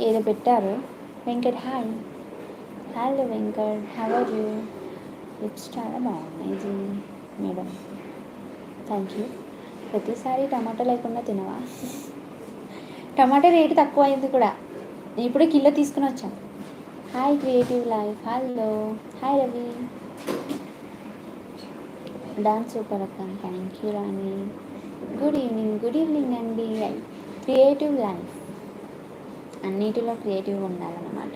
ఏదో పెట్టారు. Venkat hi. Hello Venkat, how are you? Lips చాలా బాగున్నాయి జీ మేడం, థ్యాంక్ యూ. ప్రతిసారి టమాటా లేకుండా తినవా? టమాటా రేటు తక్కువ అయింది కూడా, ఇప్పుడే కిలో తీసుకుని వచ్చాను. Hi creative life, hello. Hi Ravi, dance super అక్క, thank you Rani. Good evening, good evening అండి. క్రియేటివ్ లైఫ్, అన్నిటిలో క్రియేటివ్గా ఉండాలన్నమాట.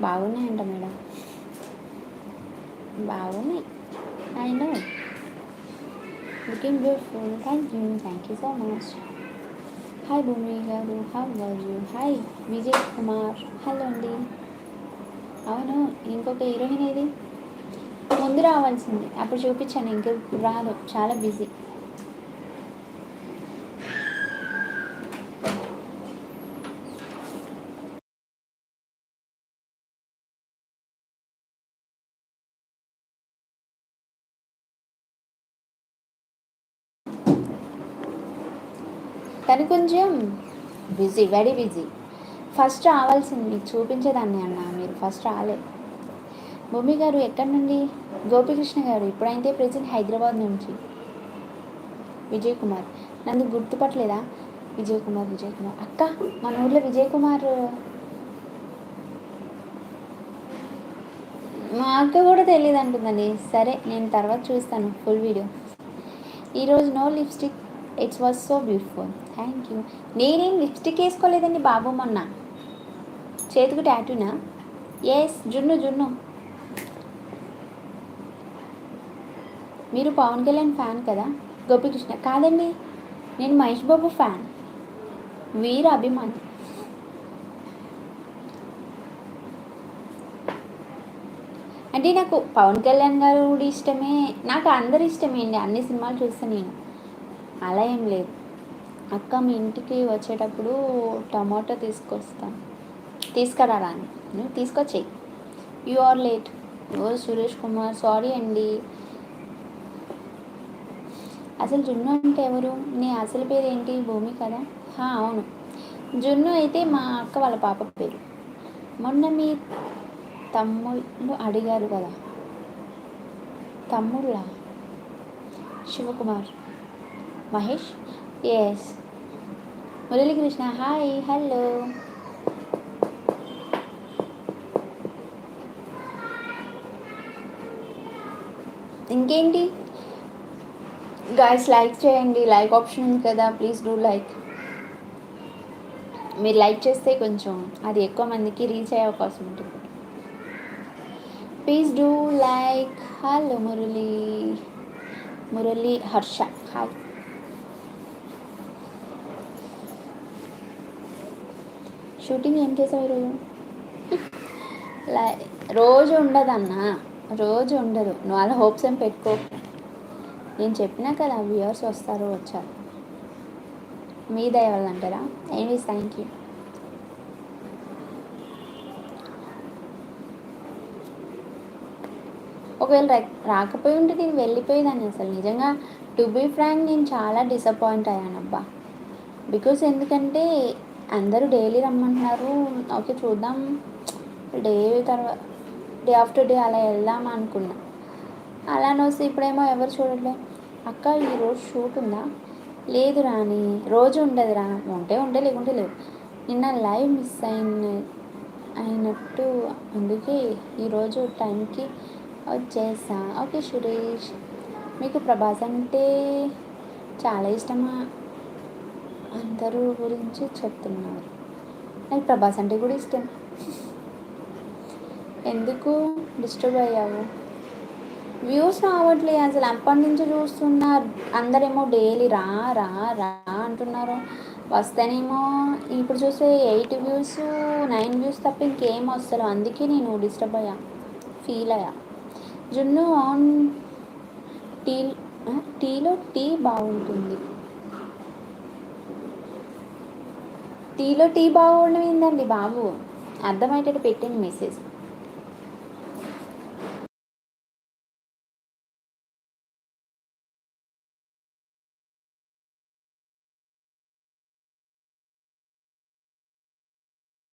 బాగున్నాయంట మేడం, బాగున్నాయి. I know, looking beautiful, thank you so much. Hi Bhumi garu, how are you? Hi Vijay Kumar, hello అండి. అవును, ఇంకొక హీరోయిన్ ఏది? ముందు రావాల్సింది, అప్పుడు చూపించాను, ఇంకా రాదు, చాలా బిజీ. కానీ కొంచెం బిజీ, వెరీ బిజీ. ఫస్ట్ రావాల్సింది, మీకు చూపించేదాన్ని అన్న, మీరు ఫస్ట్ రాలేదు. భూమి గారు ఎక్కడి నుండి? గోపికృష్ణ గారు, ఇప్పుడైతే ప్రెజెంట్ హైదరాబాద్ నుంచి. విజయ్ కుమార్, నన్ను గుర్తుపట్టలేదా? విజయ్ కుమార్ అక్క, మన ఊర్లో విజయ్ కుమార్ మా అక్క కూడా తెలియదు అంటుందండి. సరే, నేను తర్వాత చూస్తాను ఫుల్ వీడియో. ఈరోజు no lipstick, it's was so beautiful, thank you. నేనేం లిప్స్టిక్ వేసుకోలేదండి బాబు, మొన్న చేతికి టాటూనా? ఎస్, జున్ను. మీరు పవన్ కళ్యాణ్ ఫ్యాన్ కదా? గోపికృష్ణ, కాదండి, నేను మహేష్ బాబు ఫ్యాన్, వీర అభిమాని. అంటే నాకు పవన్ కళ్యాణ్ గారు కూడా ఇష్టమే, నాకు అందరు ఇష్టమే అండి, అన్ని సినిమాలు చూస్తాను నేను, అలా ఏం లేదు. అక్క మీ ఇంటికి వచ్చేటప్పుడు టమాటో తీసుకురారా అని. నువ్వు తీసుకొచ్చేయి. You are late. ఓ సురేష్ కుమార్, సారీ అండి. అసలు జున్ను అంటే ఎవరు? నీ అసలు పేరు ఏంటి? భూమి కదా? అవును, జున్ను అయితే మా అక్క వాళ్ళ పాప పేరు. మొన్న మీ తమ్ముళ్ళు అడిగారు కదా, తమ్ముళ్ళ Shivakumar, Mahesh, S. Muralikrishna, hi, hello. ఇంకేంటి గాయస్, లైక్ చేయండి, లైక్ ఆప్షన్ ఉంది కదా, ప్లీజ్ డూ లైక్. మీరు లైక్ చేస్తే కొంచెం అది ఎక్కువ మందికి రీచ్ అయ్యే అవకాశం ఉంటుంది. Please do like. Hello Murali Harsha, hi. Shooting ఏం చేసావు ఈరోజు? రోజు ఉండదన్నా, రోజు ఉండదు, నువ్వు అలా హోప్స్ ఏం పెట్టుకో. నేను చెప్పినా కదా, వ్యూవర్స్ వస్తారు, వచ్చారు, మీ దయ వల్ల అంటారా? Anyways, thank you. ఒకవేళ రాకపోయి ఉంటే నేను వెళ్ళిపోయేదాన్ని. అసలు నిజంగా, టు బీ ఫ్రాంక్, నేను చాలా డిసప్పాయింట్ అయ్యానబ్బా. బికాస్ ఎందుకంటే అందరూ డైలీ రమ్మంటున్నారు, ఓకే చూద్దాం, డే ఆఫ్టర్ డే అలా వెళ్దాం అనుకున్నా. అలానే వస్తే ఇప్పుడేమో ఎవరు చూడట్లే. అక్క ఈరోజు షూట్ ఉందా? లేదు రాని, రోజు ఉండదు రా, ఉంటే లేకుంటే లేదు. నిన్న లైవ్ మిస్ అయినట్టు, అందుకే ఈరోజు టైంకి వచ్చేసా. ఓకే సురేష్, మీకు ప్రభాస్ అంటే చాలా ఇష్టమా? అందరూ గురించి చెప్తున్నారు, నాకు ప్రభాస్ అంటే కూడా ఇష్టం. ఎందుకు డిస్టర్బ్ అయ్యావు? వ్యూస్ రావట్లే అసలు, అప్పటి నుంచి చూస్తున్నారు, అందరేమో డైలీ రా రా రా అంటున్నారు, వస్తేనేమో ఇప్పుడు చూస్తే 8 వ్యూస్ 9 వ్యూస్ తప్ప ఇంకేం వస్తలేవు. అందుకే నేను డిస్టర్బ్ ఫీల్ అయ్యా. జున్ను ఆన్ టీలో టీ బాగుంటుంది. టీలో టీ బాగుండేందండి బాబు, అర్థమయ్యేటట్టు పెట్టింది మెసేజ్.